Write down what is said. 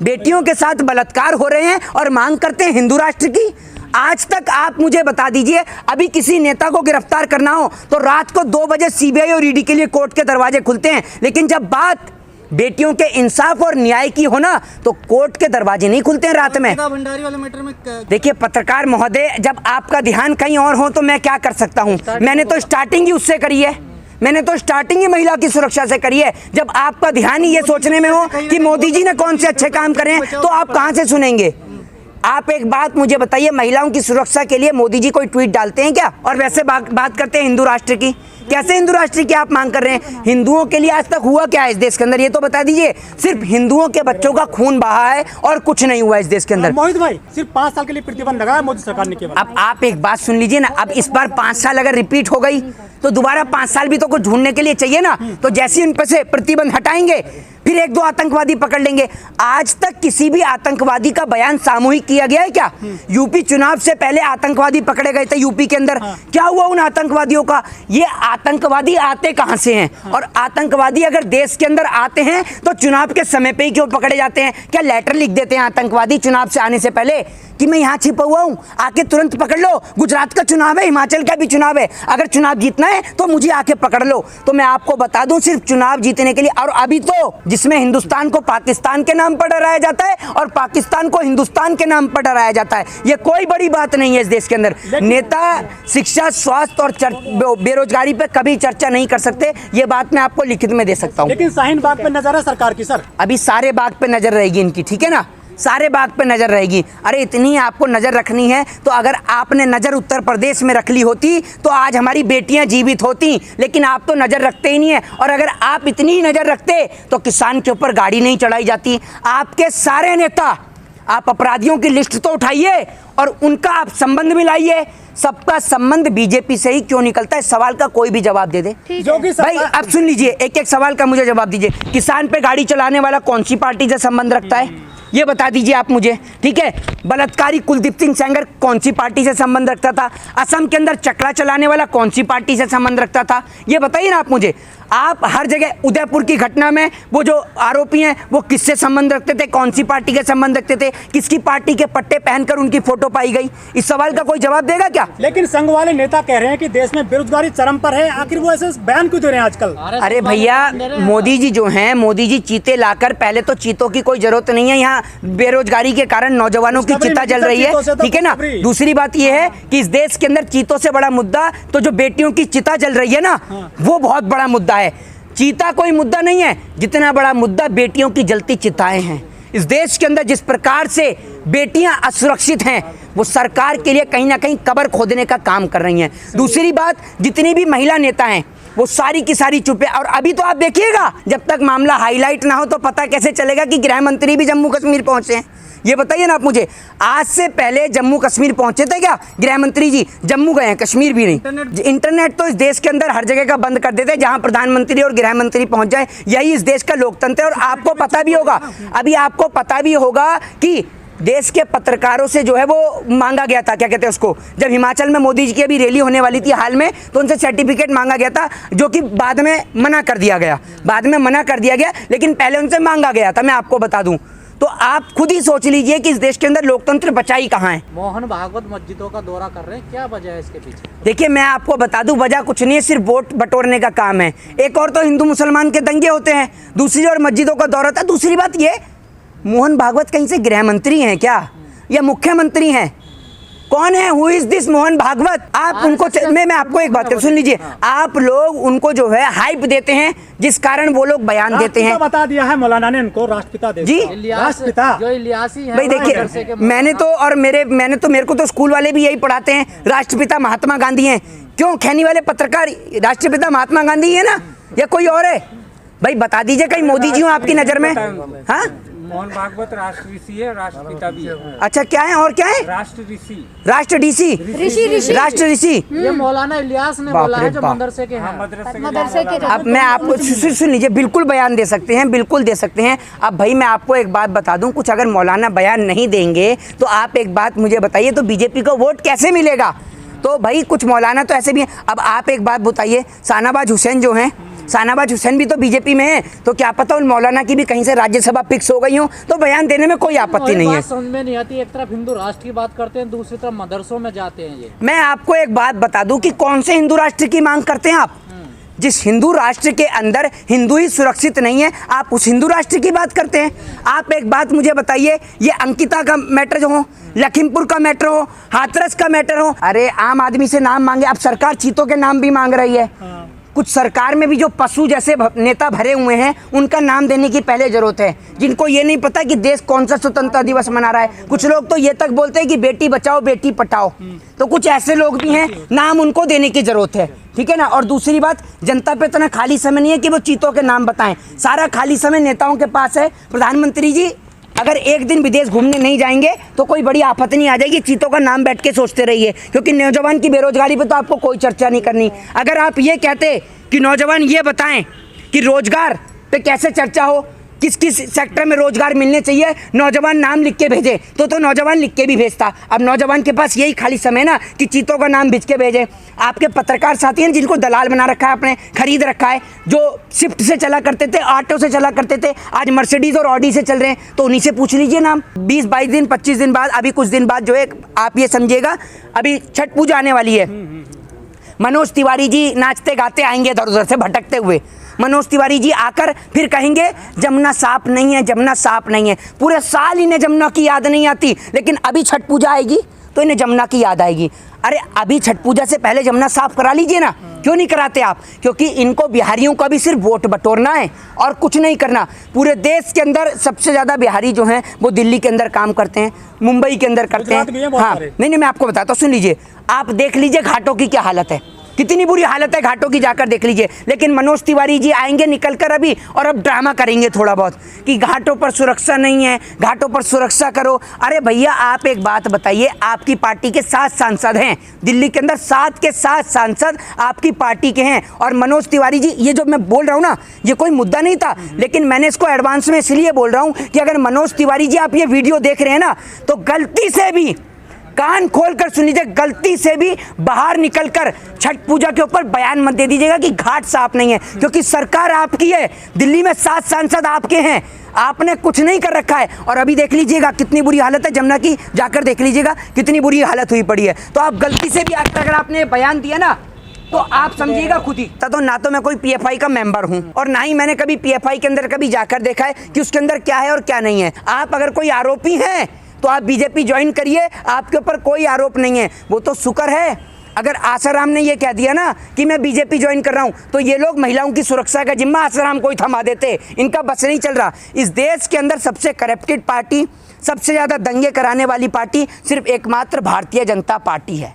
बेटियों के साथ बलात्कार हो रहे हैं और मांग करते हैं हिंदू राष्ट्र की। आज तक आप मुझे बता दीजिए, अभी किसी नेता को गिरफ्तार करना हो तो रात को 2 बजे सीबीआई और ईडी के लिए कोर्ट के दरवाजे खुलते हैं, लेकिन जब बात बेटियों के इंसाफ और न्याय की हो ना तो कोर्ट के दरवाजे नहीं खुलते हैं रात में। भंडारी वाले मैटर में देखिए पत्रकार महोदय, जब आपका ध्यान कहीं और हो तो मैं क्या कर सकता हूं। मैंने तो स्टार्टिंग ही उससे करी है, मैंने तो स्टार्टिंग ही महिला की सुरक्षा से करी है। जब आपका ध्यान ही ये सोचने में हो कि मोदी जी ने कौन से अच्छे काम करे हैं तो आप कहां से सुनेंगे। आप एक बात मुझे बताइए, महिलाओं की सुरक्षा के लिए मोदी जी कोई ट्वीट डालते हैं क्या? और वैसे बात करते हैं हिंदू राष्ट्र की। कैसे हिंदू राष्ट्र की आप मांग कर रहे हैं? हिंदुओं के लिए आज तक हुआ क्या है इस देश के अंदर, ये तो बता दीजिए। सिर्फ हिंदुओं के बच्चों का खून बहा है और कुछ नहीं हुआ इस देश के अंदर। मोहित भाई, सिर्फ 5 साल के लिए प्रतिबंध लगाया मोदी सरकार ने केवल। अब आप एक बात सुन लीजिए ना, अब इस बार 5 साल अगर रिपीट हो गई तो दोबारा 5 साल भी तो कुछ ढूंढने के लिए चाहिए ना। तो जैसे ही उन पर से प्रतिबंध हटाएंगे फिर 1-2 आतंकवादी पकड़ लेंगे। आज तक किसी भी आतंकवादी का बयान सामूहिक किया गया है क्या? यूपी चुनाव से पहले आतंकवादी पकड़े गए थे यूपी के अंदर। क्या हुआ उन आतंकवादियों का? ये आतंकवादी आते कहां से हैं? और आतंकवादी अगर देश के अंदर आते हैं तो चुनाव के समय पे ही क्यों पकड़े जाते हैं? क्या लेटर लिख देते हैं आतंकवादी चुनाव से आने से पहले कि मैं यहाँ छिपा हुआ हूँ, आके तुरंत पकड़ लो? गुजरात का चुनाव है, हिमाचल का भी चुनाव है, अगर चुनाव जीतना है तो मुझे आके पकड़ लो। तो मैं आपको बता दूं, सिर्फ चुनाव जीतने के लिए, और अभी तो जिसमें हिंदुस्तान को पाकिस्तान के नाम पर डराया जाता है और पाकिस्तान को हिंदुस्तान के नाम पर डराया जाता है। ये कोई बड़ी बात नहीं है इस देश के अंदर। नेता शिक्षा, स्वास्थ्य और बेरोजगारी पे कभी चर्चा नहीं कर सकते, ये बात मैं आपको लिखित में दे सकता हूँ। लेकिन शाहीन बाग पे नजर है सरकार की सर। अभी सारे बाग पे नजर रहेगी इनकी, ठीक है ना? सारे बाग पे नजर रहेगी। अरे इतनी आपको नजर रखनी है तो अगर आपने नजर उत्तर प्रदेश में रख ली होती तो आज हमारी बेटियां जीवित होती, लेकिन आप तो नजर रखते ही नहीं है। और अगर आप इतनी ही नजर रखते तो किसान के ऊपर गाड़ी नहीं चढ़ाई जाती। आपके सारे नेता, आप अपराधियों की लिस्ट तो उठाइए और उनका आप संबंध मिलाइए। सबका संबंध बीजेपी से ही क्यों निकलता है? सवाल का कोई भी जवाब दे दे भाई। अब सुन लीजिए, एक एक सवाल का मुझे जवाब दीजिए। किसान पे गाड़ी चलाने वाला कौन सी पार्टी से संबंध रखता है ये बता दीजिए आप मुझे, ठीक है? बलात्कारी कुलदीप सिंह सेंगर कौन सी पार्टी से संबंध रखता था? असम के अंदर चकला चलाने वाला कौन सी पार्टी से संबंध रखता था? ये बताइए ना आप मुझे। आप हर जगह उदयपुर की घटना में वो जो आरोपी हैं वो किससे संबंध रखते थे, कौन सी पार्टी के संबंध रखते थे, किसकी पार्टी के पट्टे पहनकर उनकी फोटो पाई गई? इस सवाल का कोई जवाब देगा क्या? लेकिन संघ वाले नेता कह रहे हैं कि देश में बेरोजगारी चरम पर है, आखिर वो ऐसे बयान क्यों दे रहे हैं आजकल? अरे भैया, मोदी जी जो हैं, मोदी जी चीते लाकर, पहले तो चीतों की कोई जरूरत नहीं है। यहाँ बेरोजगारी के कारण नौजवानों की चिता जल रही है, ठीक है ना? दूसरी बात यह है कि इस देश के अंदर चीतों से बड़ा मुद्दा तो जो बेटियों की चिता जल रही है ना, वो बहुत बड़ा मुद्दा है। चीता कोई मुद्दा नहीं है, जितना बड़ा मुद्दा बेटियों की जलती चिताएं हैं। इस देश के अंदर जिस प्रकार से बेटियां असुरक्षित हैं, वो सरकार के लिए कहीं ना कहीं कब्र खोदने का काम कर रही हैं। दूसरी बात, जितनी भी महिला नेता हैं वो सारी की सारी चुप है। और अभी तो आप देखिएगा, जब तक मामला हाईलाइट ना हो तो पता कैसे चलेगा कि गृह मंत्री भी जम्मू कश्मीर पहुंचे हैं? ये बताइए ना आप मुझे। आज से पहले जम्मू कश्मीर पहुंचे थे क्या गृह मंत्री जी? जम्मू गए हैं, कश्मीर भी नहीं। इंटरनेट तो इस देश के अंदर हर जगह का बंद कर देते, जहां प्रधानमंत्री और गृह मंत्री पहुंच जाए। यही इस देश का लोकतंत्र है। और आपको पता भी होगा, अभी आपको पता भी होगा कि देश के पत्रकारों से जो है वो मांगा गया था, क्या कहते हैं उसको, जब हिमाचल में मोदी जी की अभी रैली होने वाली थी हाल में, तो उनसे सर्टिफिकेट मांगा गया था, जो कि बाद में मना कर दिया गया। बाद में मना कर दिया गया, लेकिन पहले उनसे मांगा गया था, मैं आपको बता दूं। तो आप खुद ही सोच लीजिए कि इस देश के अंदर लोकतंत्र बचा ही कहाँ है। मोहन भागवत मस्जिदों का दौरा कर रहे हैं, क्या वजह है इसके पीछे? देखिए, मैं आपको बता दूं, वजह कुछ नहीं है, सिर्फ वोट बटोरने का काम है। एक और तो हिंदू मुसलमान के दंगे होते हैं, दूसरी और मस्जिदों का दौरा था। दूसरी बात ये, मोहन भागवत कहीं से गृह मंत्री हैं क्या या मुख्यमंत्री हैं? कौन है? Who is this Mohan Bhagwat? आप उनको, मैं आपको एक बात कर, सुन लीजिए। आप लोग उनको जो है हाइप देते हैं, जिस कारण वो लोग बयान देते हैं। बता दिया है मौलाना ने उनको राष्ट्रपिता दे जी, राष्ट्रपिता जो इलियासी है। भाई देखिए, मैंने तो मेरे को तो स्कूल वाले भी यही पढ़ाते हैं, राष्ट्रपिता महात्मा गांधी हैं। क्यों खैनी वाले पत्रकार राष्ट्रपिता महात्मा गांधी है ना, या कोई और है? भाई बता दीजिए, कहीं मोदी जी हो आपकी नजर में? हाँ, मोहन भागवत राष्ट्र ऋषि है, राष्ट्रपिता भी है। अच्छा, क्या है और क्या है? राष्ट्र ऋषि, राष्ट्र ऋषि, राष्ट्र ऋषि। ये मौलाना इलियास ने बोला है, जो मदरसे के हैं। मदरसे के अब मैं आपको सुन लीजिए, बिल्कुल बयान दे सकते हैं, बिल्कुल दे सकते हैं। अब भाई मैं आपको एक बात बता दूं, कुछ अगर मौलाना बयान नहीं देंगे तो आप एक बात मुझे बताइए, तो बीजेपी को वोट कैसे मिलेगा? तो भाई कुछ मौलाना तो ऐसे भी हैं। अब आप एक बात बताइए, शाहनवाज हुसैन जो हैं, शाहनवाज हुसैन भी तो बीजेपी में है, तो क्या पता उन मौलाना की भी कहीं से राज्यसभा फिक्स हो गई हो, तो बयान देने में कोई आपत्ति नहीं है। बात समझ में नहीं आती, एक तरफ हिंदू राष्ट्र की बात करते हैं, दूसरी तरफ मदरसों में जाते हैं ये। मैं आपको एक बात बता दूं कि कौन से हिंदू राष्ट्र की मांग करते हैं आप। जिस हिंदू राष्ट्र के अंदर हिंदू ही सुरक्षित नहीं है, आप उस हिंदू राष्ट्र की बात करते हैं। आप एक बात मुझे बताइए, ये अंकिता का मैटर जो हो, लखीमपुर का मैटर हो, हाथरस का मैटर हो, अरे आम आदमी से नाम मांगे, अब सरकार चीतों के नाम भी मांग रही है। कुछ सरकार में भी जो पशु जैसे नेता भरे हुए हैं, उनका नाम देने की पहले जरूरत है, जिनको ये नहीं पता कि देश कौन सा स्वतंत्रता दिवस मना रहा है। कुछ लोग तो ये तक बोलते हैं कि बेटी बचाओ बेटी पढ़ाओ, तो कुछ ऐसे लोग भी हैं, नाम उनको देने की जरूरत है, ठीक है ना। और दूसरी बात, जनता पे इतना खाली समय नहीं है कि वो चीतों के नाम बताएं, सारा खाली समय नेताओं के पास है। प्रधानमंत्री जी अगर एक दिन विदेश घूमने नहीं जाएंगे तो कोई बड़ी आफत नहीं आ जाएगी, चीतों का नाम बैठ के सोचते रहिए, क्योंकि नौजवान की बेरोजगारी पे तो आपको कोई चर्चा नहीं करनी। अगर आप ये कहते कि नौजवान ये बताएं कि रोजगार पे कैसे चर्चा हो, किस किस सेक्टर में रोजगार मिलने चाहिए, नौजवान नाम लिख के भेजे, तो नौजवान लिख के भी भेजता। अब नौजवान के पास यही खाली समय ना कि चीतों का नाम भेज के भेजे। आपके पत्रकार साथी हैं जिनको दलाल बना रखा है, आपने खरीद रखा है, जो शिफ्ट से चला करते थे, ऑटो से चला करते थे, आज मर्सिडीज और ऑडी से चल रहे हैं, तो उन्हीं से पूछ लीजिए नाम। 20-22 दिन 25 दिन बाद, अभी कुछ दिन बाद जो है, आप ये समझिएगा अभी छठ पूजा आने वाली है, मनोज तिवारी जी नाचते गाते आएंगे इधर उधर से भटकते हुए। मनोज तिवारी जी आकर फिर कहेंगे जमुना साफ नहीं है, जमुना साफ नहीं है। पूरे साल इन्हें जमुना की याद नहीं आती, लेकिन अभी छठ पूजा आएगी तो इन्हें जमुना की याद आएगी। अरे अभी छठ पूजा से पहले जमुना साफ करा लीजिए ना, क्यों नहीं कराते आप? क्योंकि इनको बिहारियों का भी सिर्फ वोट बटोरना है और कुछ नहीं करना। पूरे देश के अंदर सबसे ज़्यादा बिहारी जो हैं वो दिल्ली के अंदर काम करते हैं, मुंबई के अंदर करते हैं। हाँ, नहीं मैं आपको बताता हूँ, सुन लीजिए। आप देख लीजिए घाटों की क्या हालत है, कितनी बुरी हालत है घाटों की, जाकर देख लीजिए। लेकिन मनोज तिवारी जी आएंगे निकल कर अभी और अब ड्रामा करेंगे थोड़ा बहुत कि घाटों पर सुरक्षा नहीं है, घाटों पर सुरक्षा करो। अरे भैया आप एक बात बताइए, आपकी पार्टी के 7 सांसद हैं दिल्ली के अंदर, 7 के 7 सांसद आपकी पार्टी के हैं। और मनोज तिवारी जी, ये जो मैं बोल रहा हूँ ना, ये कोई मुद्दा नहीं था, लेकिन मैंने इसको एडवांस में इसलिए बोल रहा हूँ कि अगर मनोज तिवारी जी आप ये वीडियो देख रहे हैं ना, तो गलती से भी कान खोलकर सुन लीजिए, गलती से भी बाहर निकलकर छठ पूजा के ऊपर बयान मत दे दीजिएगा कि घाट साफ नहीं है, क्योंकि सरकार आपकी है, दिल्ली में 7 सांसद आपके हैं, आपने कुछ नहीं कर रखा है। और अभी देख लीजिएगा कितनी बुरी हालत है जमुना की, जाकर देख लीजिएगा कितनी बुरी हालत हुई पड़ी है। तो आप गलती से भी अगर आपने बयान दिया ना, तो आप समझिएगा खुद ही। तो ना तो मैं कोई पीएफआई का मेंबर हूं और ना ही मैंने कभी पीएफआई के अंदर कभी जाकर देखा है कि उसके अंदर क्या है और क्या नहीं है। आप अगर कोई आरोपी हैं तो आप बीजेपी ज्वाइन करिए, आपके ऊपर कोई आरोप नहीं है। वो तो शुक्र है अगर आसाराम ने ये कह दिया ना कि मैं बीजेपी ज्वाइन कर रहा हूं, तो ये लोग महिलाओं की सुरक्षा का जिम्मा आसाराम को ही थमा देते। इनका बस नहीं चल रहा। इस देश के अंदर सबसे करप्टेड पार्टी, सबसे ज़्यादा दंगे कराने वाली पार्टी सिर्फ एकमात्र भारतीय जनता पार्टी है।